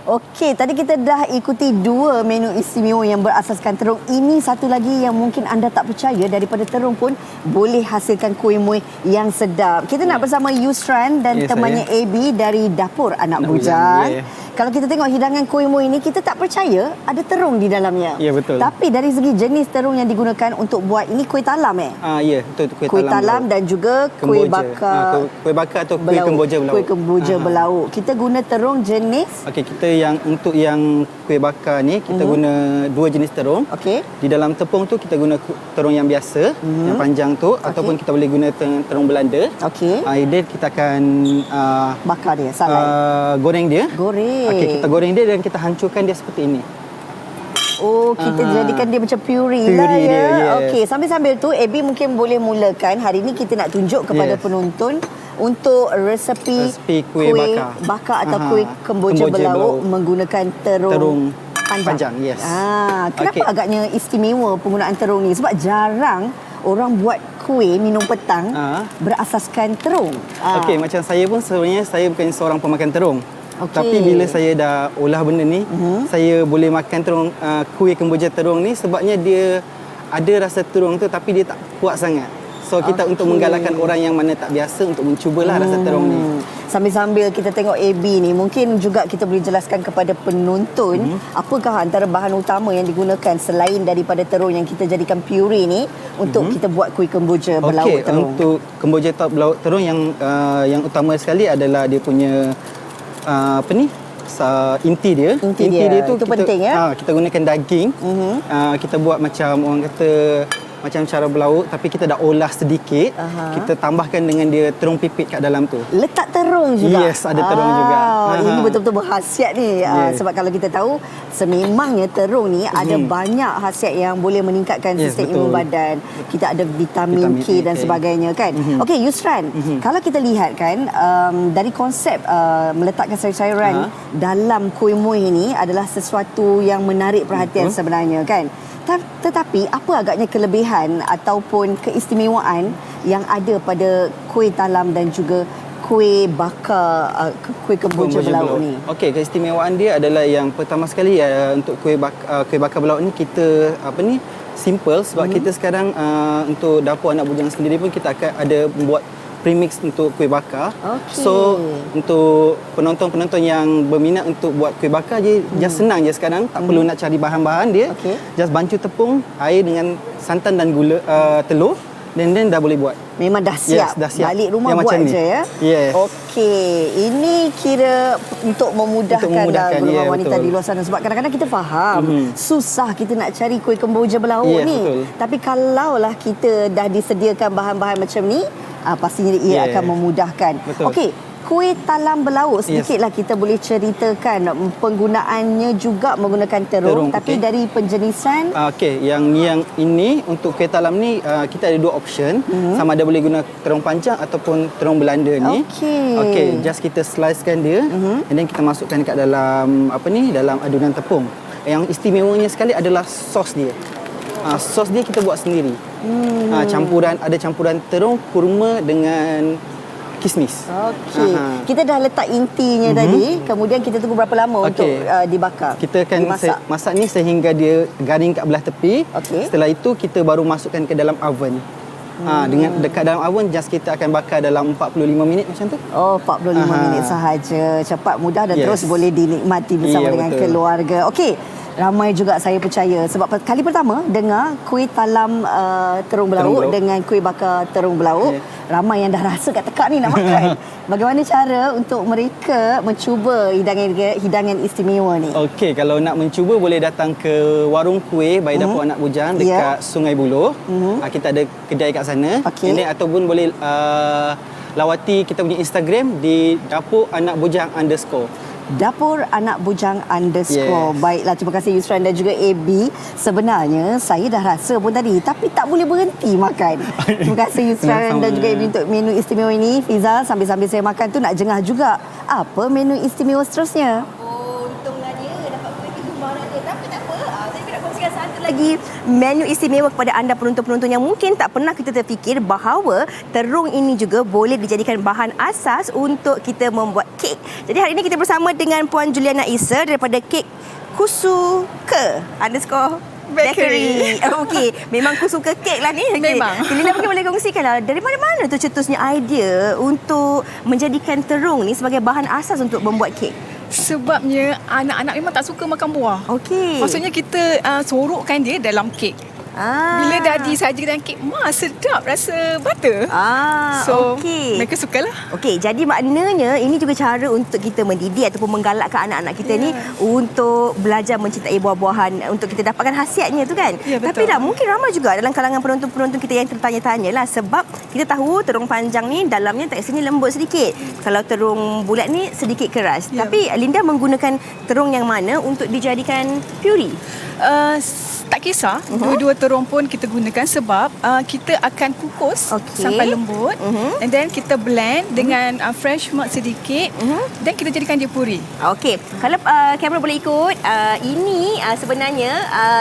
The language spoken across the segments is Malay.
Okey, tadi kita dah ikuti 2 menu istimewa yang berasaskan terung. Ini satu lagi yang mungkin anda tak percaya, daripada terung pun boleh hasilkan kuih muih yang sedap. Kita nak bersama Yusran dan temannya AB dari Dapur Anak Bujang. Kalau kita tengok hidangan kuih muih ini, kita tak percaya ada terung di dalamnya. Ya, betul. Tapi dari segi jenis terung yang digunakan untuk buat ini, kuih talam Ya, betul. Kuih talam dan juga kuih bakar. Kuih bakar atau kuih kemboja belauk. Kuih kemboja belauk. Kita guna terung jenis. Okey, kita untuk yang kuih bakar ni kita guna 2 jenis terung. Okey. Di dalam tepung tu kita guna terung yang biasa, yang panjang tu, ataupun kita boleh guna terung Belanda. Okey. Then kita akan bakar dia, salai. Goreng dia. Goreng. Okey, kita goreng dia dan kita hancurkan dia seperti ini. Oh, kita jadikan dia macam puree lah ya. Dia, yes. Okey, sambil-sambil tu AB mungkin boleh mulakan. Hari ini kita nak tunjuk kepada penonton untuk resepi kuih bakar atau kuih kemboja belauk menggunakan terung panjang. Yes. Kenapa agaknya istimewa penggunaan terung ni? Sebab jarang orang buat kuih minum petang berasaskan terung. Okey, macam saya pun sebenarnya saya bukan seorang pemakan terung. Okay. Tapi bila saya dah olah benda ni, saya boleh makan terung, kuih kemboja terung ni sebabnya dia ada rasa terung tu tapi dia tak kuat sangat. So kita untuk menggalakkan orang yang mana tak biasa untuk mencubalah rasa terung ni. Sambil-sambil kita tengok AB ni, mungkin juga kita boleh jelaskan kepada penonton apakah antara bahan utama yang digunakan selain daripada terung yang kita jadikan puree ni untuk kita buat kuih kemboja belauk terung. Untuk kemboja belauk terung yang utama sekali adalah dia punya inti dia. Inti dia tu itu kita, penting ya. Kita gunakan daging. Kita buat macam orang kata macam cara belauk tapi kita dah olah sedikit. Kita tambahkan dengan dia terung pipit kat dalam tu. Letak terung juga. Yes, ada terung juga. Ini betul-betul berkhasiat ni. Sebab kalau kita tahu sememangnya terung ni ada banyak khasiat yang boleh meningkatkan sistem imun badan. Kita ada vitamin K dan sebagainya kan. Okey, Yusran, kalau kita lihat kan dari konsep meletakkan sayur-sayuran dalam kuih muih ini adalah sesuatu yang menarik perhatian sebenarnya kan. Tetapi apa agaknya kelebihan ataupun keistimewaan yang ada pada kuih talam dan juga kuih bakar, kuih kemboja belauk ni? Okey, keistimewaan dia adalah yang pertama sekali untuk kuih bakar belauk ni kita simple sebab kita sekarang untuk Dapur Anak Bujang sendiri pun kita akan ada membuat premix untuk kuih bakar. So untuk penonton-penonton yang berminat untuk buat kuih bakar just senang je sekarang, tak perlu nak cari bahan-bahan dia. Just bancu tepung, air dengan santan dan gula, telur, dan dah boleh buat. Memang dah siap. Dah siap. Balik rumah yang buat je ya. Yes. Okey, ini kira untuk memudahkan wanita di luar sana sebab kadang-kadang kita faham susah kita nak cari kuih kemboja belauk ni. Betul. Tapi kalaulah kita dah disediakan bahan-bahan macam ni, pastinya ia akan memudahkan. Okey, kuih talam belauk sedikitlah kita boleh ceritakan penggunaannya juga menggunakan terung tapi dari penjenisan. Okey, yang ini untuk kuih talam ni kita ada 2 option. Sama ada boleh guna terung panjang ataupun terung Belanda ni. Okey, just kita slicekan dia and then kita masukkan dekat dalam dalam adunan tepung. Yang istimewanya sekali adalah sos dia. Sos dia kita buat sendiri. Ada campuran terung, kurma dengan kismis. Okey. Kita dah letak intinya tadi, kemudian kita tunggu berapa lama untuk dibakar? Kita akan masak ni sehingga dia garing kat belah tepi. Setelah itu kita baru masukkan ke dalam oven. Dengan dekat dalam oven just kita akan bakar dalam 45 minit macam tu. Oh, 45 minit sahaja. Cepat, mudah dan terus boleh dinikmati bersama dengan keluarga. Okey. Ramai juga saya percaya sebab kali pertama dengar kuih talam terung belauk dengan kuih bakar terung belauk. Ramai yang dah rasa kat tekak ni nak makan. Bagaimana cara untuk mereka mencuba hidangan istimewa ni? Okey, kalau nak mencuba boleh datang ke warung kuih by Dapur Anak Bujang dekat Sungai Buloh. Kita ada kedai kat sana. Ini ataupun boleh lawati kita punya Instagram di Dapur Anak Bujang _ Dapur Anak Bujang _ Baiklah, terima kasih Yusran dan juga AB. Sebenarnya saya dah rasa pun tadi tapi tak boleh berhenti makan. Terima kasih Yusran dan juga AB untuk menu istimewa ini. Fiza, sambil-sambil saya makan tu nak jengah juga apa menu istimewa seterusnya. Untung dia dapat kuih tu sembarang je. Tapi tak apa, saya nak kongsikan satu satu lagi menu istimewa kepada anda penonton-penonton yang mungkin tak pernah kita terfikir bahawa terung ini juga boleh dijadikan bahan asas untuk kita membuat kek. Jadi hari ini kita bersama dengan Puan Juliana Isa daripada Kek Kusuka _Bakery. Okey, memang ku suka kek lah ni. Okay. Memang. Linda mungkin boleh kongsikan lah, dari mana-mana tu cetusnya idea untuk menjadikan terung ni sebagai bahan asas untuk membuat kek? Sebabnya anak-anak memang tak suka makan buah. Okey. Maksudnya kita sorokkan dia dalam kek. Bila dah disajikan kek, sedap rasa butter. So, okey. mereka sukalah. Okey, jadi maknanya ini juga cara untuk kita mendidik ataupun menggalakkan anak-anak kita ni untuk belajar mencintai buah-buahan untuk kita dapatkan khasiatnya tu kan. Ya, betul. Tapi dah mungkin ramai juga dalam kalangan penonton-penonton kita yang tertanya-tanya lah, sebab kita tahu terung panjang ni dalamnya teksturnya lembut sedikit. Kalau terung bulat ni sedikit keras. Ya. Tapi Linda menggunakan terung yang mana untuk dijadikan puri? Tak kisah, dua-dua terung pun kita gunakan sebab kita akan kukus sampai lembut, and then kita blend dengan fresh milk sedikit, dan kita jadikan dia puri. Okey, kalau kamera boleh ikut, ini sebenarnya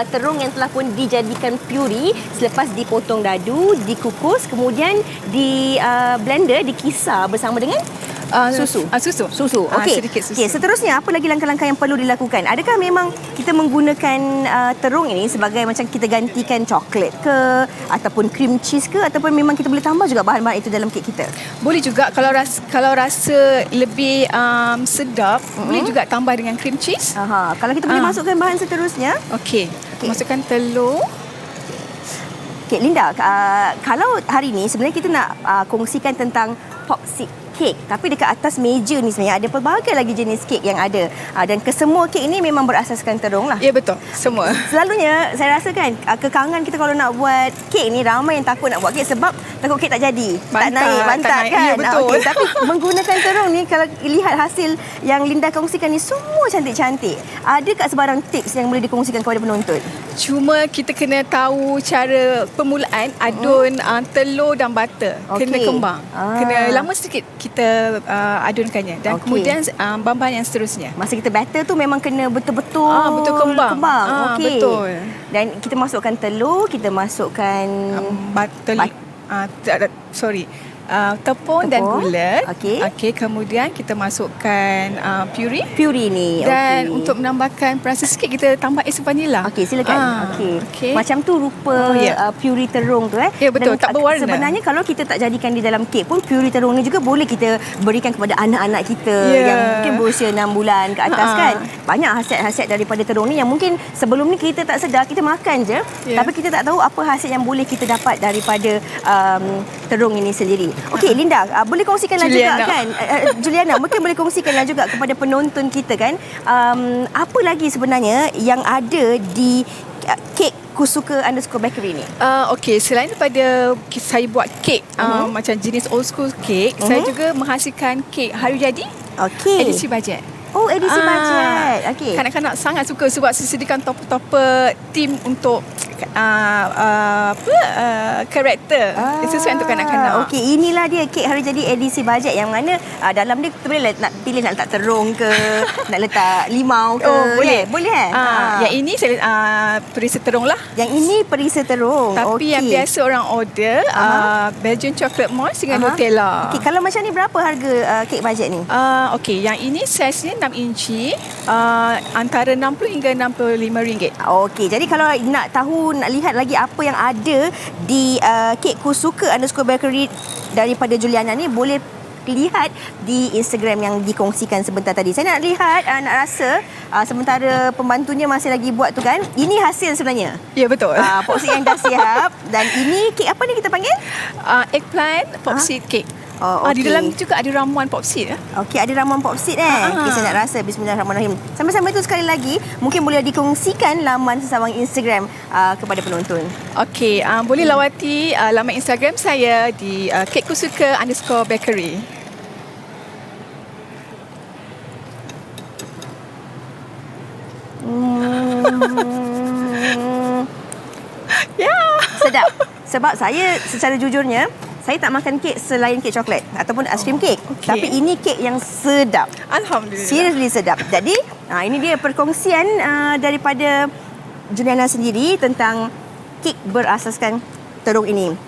terung yang telah pun dijadikan puri selepas dipotong dadu, dikukus, kemudian di blender, dikisar bersama dengan susu. Susu. Okey. Sedikit susu. Okey, seterusnya apa lagi langkah-langkah yang perlu dilakukan? Adakah memang kita menggunakan terung ini sebagai macam kita gantikan coklat ke ataupun cream cheese ke, ataupun memang kita boleh tambah juga bahan-bahan itu dalam kek kita? Boleh juga kalau rasa lebih sedap, boleh juga tambah dengan cream cheese. Kalau kita boleh masukkan bahan seterusnya. Okey. Masukkan telur. Okey, Linda, kalau hari ni sebenarnya kita nak kongsikan tentang popsicle kek, tapi dekat atas meja ni sebenarnya ada pelbagai lagi jenis kek yang ada, dan kesemua kek ini memang berasaskan terung lah. Ya, betul, semua. Selalunya saya rasa kan kekangan kita kalau nak buat kek ni, ramai yang takut nak buat kek sebab takut kek tak jadi, tak naik kan. Ya, betul. Okay, tapi menggunakan terung ni, kalau lihat hasil yang Linda kongsikan ni semua cantik-cantik. Ada kat sebarang tips yang boleh dikongsikan kepada penonton? Cuma kita kena tahu cara permulaan adun telur dan butter. Kena kembang. Kena lama sikit kita adunkannya, dan kemudian bahan-bahan yang seterusnya. Masa kita batter tu memang kena betul-betul betul kembang. Okey. Betul. Dan kita masukkan telur, kita masukkan tepung dan gula. Okey, kemudian kita masukkan puri ni. Dan untuk menambahkan perasa sikit, kita tambah ais vanila. Okey, silakan. Okey. Macam tu rupa puri terung tu Ya, betul. Dan tak berwarna. Sebenarnya kalau kita tak jadikan di dalam kek pun, puri terung ni juga boleh kita berikan kepada anak-anak kita yang mungkin berusia 6 bulan ke atas kan. Banyak khasiat-khasiat daripada terung ni yang mungkin sebelum ni kita tak sedar, kita makan je, tapi kita tak tahu apa hasil yang boleh kita dapat daripada terung ini sendiri. Okey, Linda, boleh kongsikanlah juga kan, Juliana, mungkin boleh kongsikanlah juga kepada penonton kita kan, apa lagi sebenarnya yang ada di kek Kusuka _Bakery ni? Okey, selain daripada saya buat kek macam jenis old school kek, saya juga menghasilkan kek hari jadi, edisi bajet. Oh, edisi bajet. Okey. Kanak-kanak sangat suka sebab saya sediakan topper-topper tim untuk karakter sesuai untuk kanak-kanak. Okey, inilah dia kek hari jadi edisi bajet yang mana dalam dia kita boleh nak pilih nak letak terung ke, nak letak limau ke. Boleh. Yang ini saya perisa terung lah. Yang ini perisa terung. Tapi yang biasa orang order Belgian chocolate mousse dengan Nutella. Okey, kalau macam ni berapa harga kek bajet ni? Okey, yang ini saiznya 6 inci, antara 60 hingga 65 ringgit. Okey, jadi kalau nak tahu, nak lihat lagi apa yang ada di Kek Kusuka _Bakery daripada Juliana ni, boleh lihat di Instagram yang dikongsikan sebentar tadi. Saya nak lihat, nak rasa sementara pembantunya masih lagi buat tu kan. Ini hasil sebenarnya. Ya, betul. Popsicle yang dah siap. Dan ini kek apa ni kita panggil? Eggplant popsicle cake. Di dalam juga ada ramuan popsicle. Okey, ada ramuan popsicle Okey, saya nak rasa. Bismillahirrahmanirrahim. Sampai-sampai itu sekali lagi, mungkin boleh dikongsikan laman sesawang Instagram kepada penonton. Okey, boleh lawati laman Instagram saya di Kek Kusuka _Bakery. Sedap. Sebab saya secara jujurnya, saya tak makan kek selain kek coklat ataupun aiskrim kek. Tapi ini kek yang sedap. Alhamdulillah. Seriously sedap. Jadi, ini dia perkongsian daripada Juliana sendiri tentang kek berasaskan terung ini?